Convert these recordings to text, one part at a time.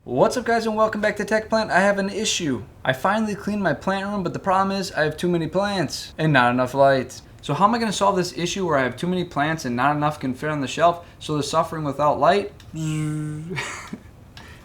What's up, guys, and welcome back to Tech Plant. I have an issue. I finally cleaned my plant room, but the problem is I have too many plants and not enough light. So how am I going to solve this issue where I have too many plants and not enough can fit on the shelf, so they're suffering without light?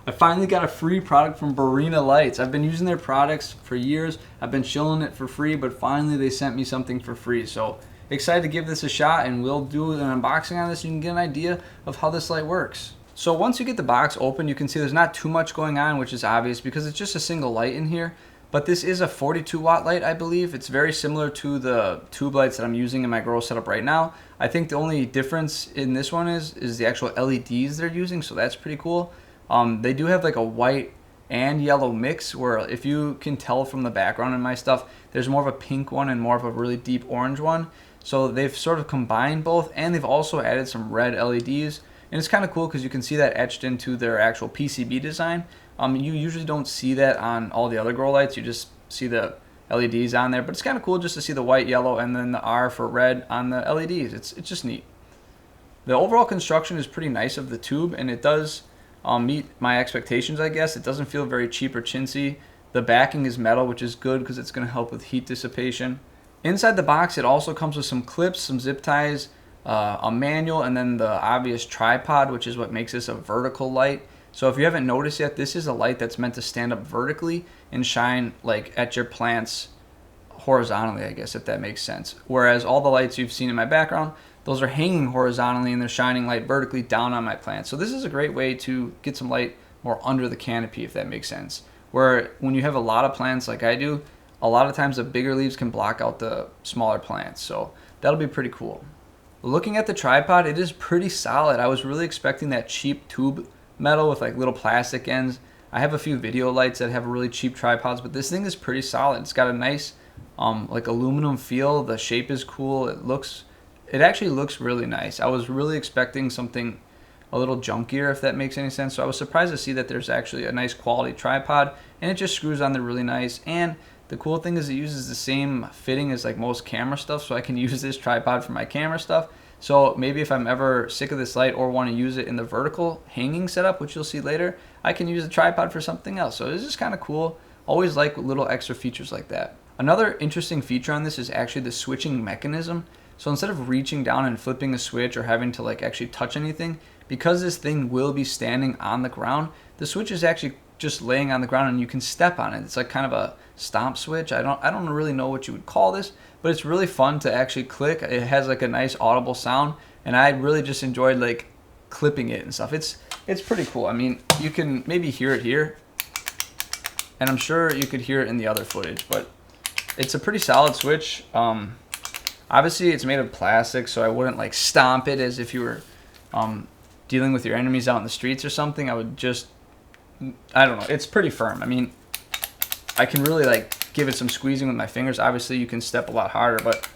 I finally got a free product from Bina Lights. I've been using their products for years. I've been shilling it for free, but finally they sent me something for free. So excited to give this a shot, and we'll do an unboxing on this so you can get an idea of how this light works. So once you get the box open, you can see there's not too much going on, which is obvious because it's just a single light in here. But this is a 42 watt light, I believe. It's very similar to the tube lights that I'm using in my grow setup right now. I think the only difference in this one is the actual LEDs they're using, so that's pretty cool. They do have like a white and yellow mix, where if you can tell from the background in my stuff, there's more of a pink one and more of a really deep orange one. So they've sort of combined both, and they've also added some red LEDs. And it's kind of cool because you can see that etched into their actual PCB design. You usually don't see that on all the other grow lights. You just see the LEDs on there. But it's kind of cool just to see the white, yellow, and then the R for red on the LEDs. It's just neat. The overall construction is pretty nice of the tube, and it does meet my expectations, I guess. It doesn't feel very cheap or chintzy. The backing is metal, which is good because it's going to help with heat dissipation. Inside the box, it also comes with some clips, some zip ties, a manual, and then the obvious tripod, which is what makes this a vertical light. So if you haven't noticed yet, this is a light that's meant to stand up vertically and shine like at your plants horizontally, I guess, if that makes sense. Whereas all the lights you've seen in my background, those are hanging horizontally and they're shining light vertically down on my plants. So this is a great way to get some light more under the canopy, if that makes sense. Where when you have a lot of plants like I do, a lot of times the bigger leaves can block out the smaller plants. So that'll be pretty cool. Looking at the tripod, it is pretty solid. I was really expecting that cheap tube metal with like little plastic ends. I have a few video lights that have really cheap tripods, but this thing is pretty solid. It's got a nice like aluminum feel. The shape is cool. It actually looks really nice. I was really expecting something a little junkier, if that makes any sense. So I was surprised to see that there's actually a nice quality tripod, and it just screws on there really nice. And the cool thing is it uses the same fitting as like most camera stuff, so I can use this tripod for my camera stuff. So maybe if I'm ever sick of this light or want to use it in the vertical hanging setup, which you'll see later, I can use the tripod for something else. So this is kind of cool. Always like little extra features like that. Another interesting feature on this is actually the switching mechanism. So instead of reaching down and flipping a switch or having to like actually touch anything, because this thing will be standing on the ground, the switch is actually just laying on the ground and you can step on it. It's like kind of a stomp switch. I don't really know what you would call this, but it's really fun to actually click. It has like a nice audible sound, and I really just enjoyed like clipping it and stuff. It's pretty cool. I mean, you can maybe hear it here, and I'm sure you could hear it in the other footage, but it's a pretty solid switch. Obviously it's made of plastic, so I wouldn't like stomp it as if you were dealing with your enemies out in the streets or something. I would just, I don't know, it's pretty firm. I mean, I can really like give it some squeezing with my fingers. Obviously you can step a lot harder, but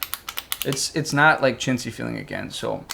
it's not like chintzy feeling again. So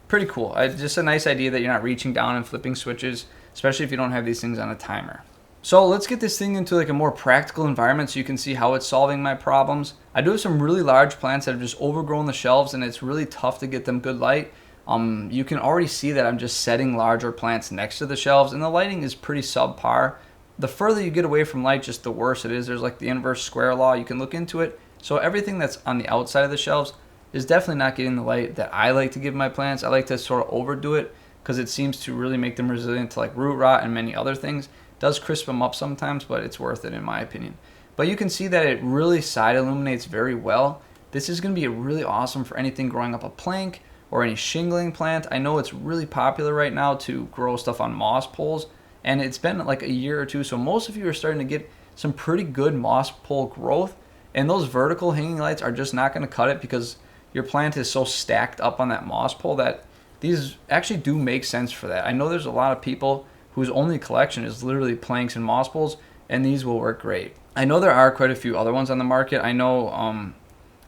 pretty cool. Just a nice idea that you're not reaching down and flipping switches, especially if you don't have these things on a timer. So let's get this thing into like a more practical environment so you can see how it's solving my problems. I do have some really large plants that have just overgrown the shelves, and it's really tough to get them good light. You can already see that I'm just setting larger plants next to the shelves, and the lighting is pretty subpar. The further you get away from light, just the worse it is. There's like the inverse square law. You can look into it. So everything that's on the outside of the shelves is definitely not getting the light that I like to give my plants. I like to sort of overdo it because it seems to really make them resilient to like root rot and many other things. It does crisp them up sometimes, but it's worth it in my opinion. But you can see that it really side illuminates very well. This is going to be really awesome for anything growing up a plank or any shingling plant. I know it's really popular right now to grow stuff on moss poles, and it's been like a year or two, so most of you are starting to get some pretty good moss pole growth, and those vertical hanging lights are just not going to cut it because your plant is so stacked up on that moss pole that these actually do make sense for that. I know there's a lot of people whose only collection is literally planks and moss poles, and these will work great. I know there are quite a few other ones on the market. I know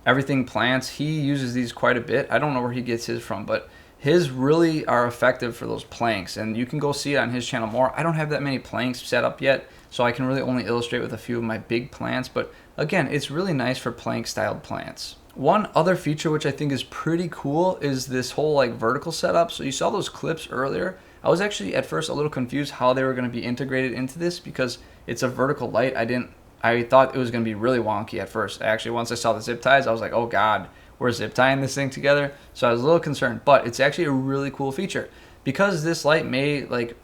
Everything Plants, he uses these quite a bit. I don't know where he gets his from, but his really are effective for those planks, and you can go see it on his channel more. I don't have that many planks set up yet, so I can really only illustrate with a few of my big plants, but again, it's really nice for plank styled plants. One other feature which I think is pretty cool is this whole like vertical setup. So you saw those clips earlier. I was actually at first a little confused how they were going to be integrated into this because it's a vertical light. I thought it was going to be really wonky at first. Actually, once I saw the zip ties, I was like, oh God, we're zip tying this thing together. So I was a little concerned, but it's actually a really cool feature because this light may like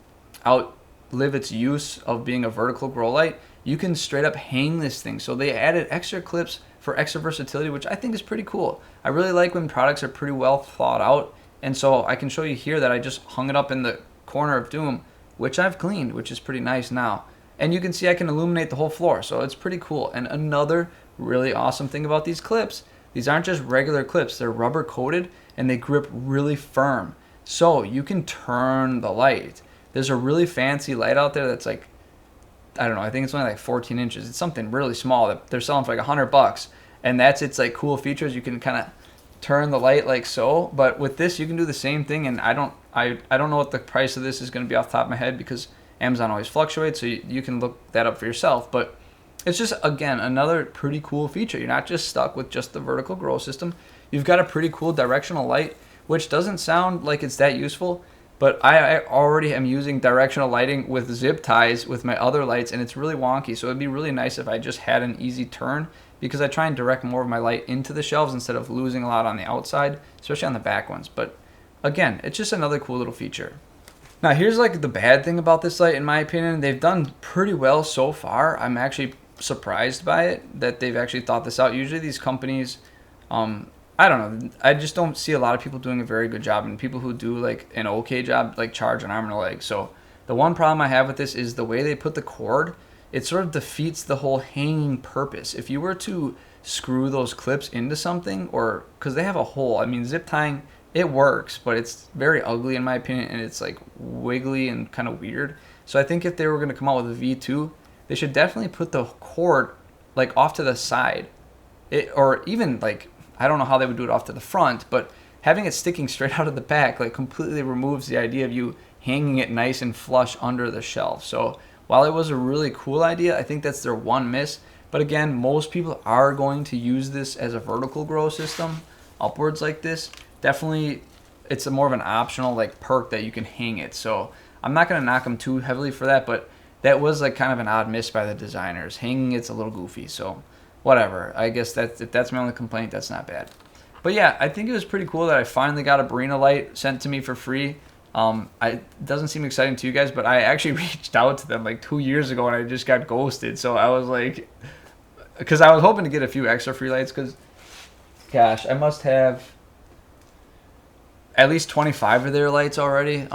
outlive its use of being a vertical grow light. You can straight up hang this thing. So they added extra clips for extra versatility, which I think is pretty cool. I really like when products are pretty well thought out. And so I can show you here that I just hung it up in the corner of Doom, which I've cleaned, which is pretty nice now. And you can see I can illuminate the whole floor, so it's pretty cool. And another really awesome thing about these clips, these aren't just regular clips, they're rubber coated and they grip really firm. So you can turn the light. There's a really fancy light out there that's like, I don't know, I think it's only like 14 inches. It's something really small that they're selling for like $100. And that's its like cool features. You can kind of turn the light like so. But with this, you can do the same thing. And I don't know what the price of this is going to be off the top of my head because Amazon always fluctuates. So you can look that up for yourself. But it's just, again, another pretty cool feature. You're not just stuck with just the vertical grow system. You've got a pretty cool directional light, which doesn't sound like it's that useful. But I already am using directional lighting with zip ties with my other lights, and it's really wonky. So it'd be really nice if I just had an easy turn because I try and direct more of my light into the shelves instead of losing a lot on the outside, especially on the back ones. But again, it's just another cool little feature. Now here's like the bad thing about this light, in my opinion. They've done pretty well so far. I'm actually surprised by it that they've actually thought this out. Usually these companies, I don't know. I just don't see a lot of people doing a very good job, and people who do like an okay job like charge an arm and a leg. So the one problem I have with this is the way they put the cord. It sort of defeats the whole hanging purpose. If you were to screw those clips into something, or because they have a hole, I mean, zip tying, it works, but it's very ugly in my opinion, and it's like wiggly and kind of weird. So I think if they were going to come out with a V2, they should definitely put the cord like off to the side, or even like, I don't know how they would do it off to the front, but having it sticking straight out of the back like completely removes the idea of you hanging it nice and flush under the shelf. So while it was a really cool idea, I think that's their one miss. But again, most people are going to use this as a vertical grow system, upwards like this. Definitely, it's more of an optional like perk that you can hang it. So I'm not going to knock them too heavily for that, but that was like kind of an odd miss by the designers. Hanging it's a little goofy, so whatever. I guess if that's my only complaint, that's not bad. But yeah, I think it was pretty cool that I finally got a Barrina light sent to me for free. It doesn't seem exciting to you guys, but I actually reached out to them like 2 years ago and I just got ghosted. So I was like, because I was hoping to get a few extra free lights because, gosh, I must have at least 25 of their lights already.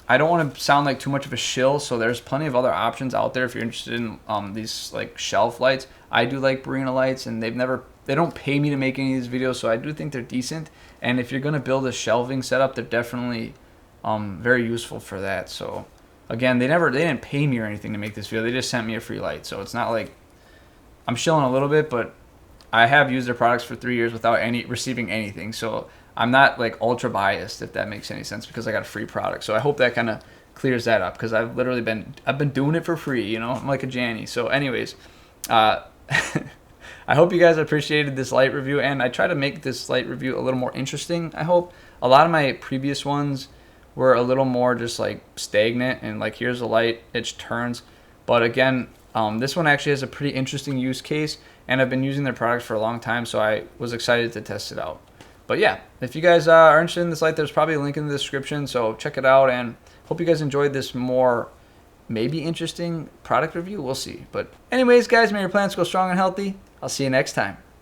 I don't want to sound like too much of a shill, so there's plenty of other options out there if you're interested in these like shelf lights. I do like Barrina lights, and they don't pay me to make any of these videos, so I do think they're decent. And if you're going to build a shelving setup, they're definitely very useful for that. So again, they didn't pay me or anything to make this video. They just sent me a free light, so it's not like I'm shilling a little bit, but I have used their products for 3 years without receiving anything. So I'm not like ultra biased, if that makes any sense, because I got a free product. So I hope that kind of clears that up, because I've been doing it for free, you know. I'm like a Janny. So anyways, I hope you guys appreciated this light review, and I try to make this light review a little more interesting. I hope. A lot of my previous ones were a little more just like stagnant and like, here's a light, it turns. But again, this one actually has a pretty interesting use case, and I've been using their products for a long time, so I was excited to test it out. But yeah, if you guys are interested in this light, there's probably a link in the description, so check it out, and hope you guys enjoyed this more maybe interesting product review. We'll see. But anyways, guys, may your plants go strong and healthy. I'll see you next time.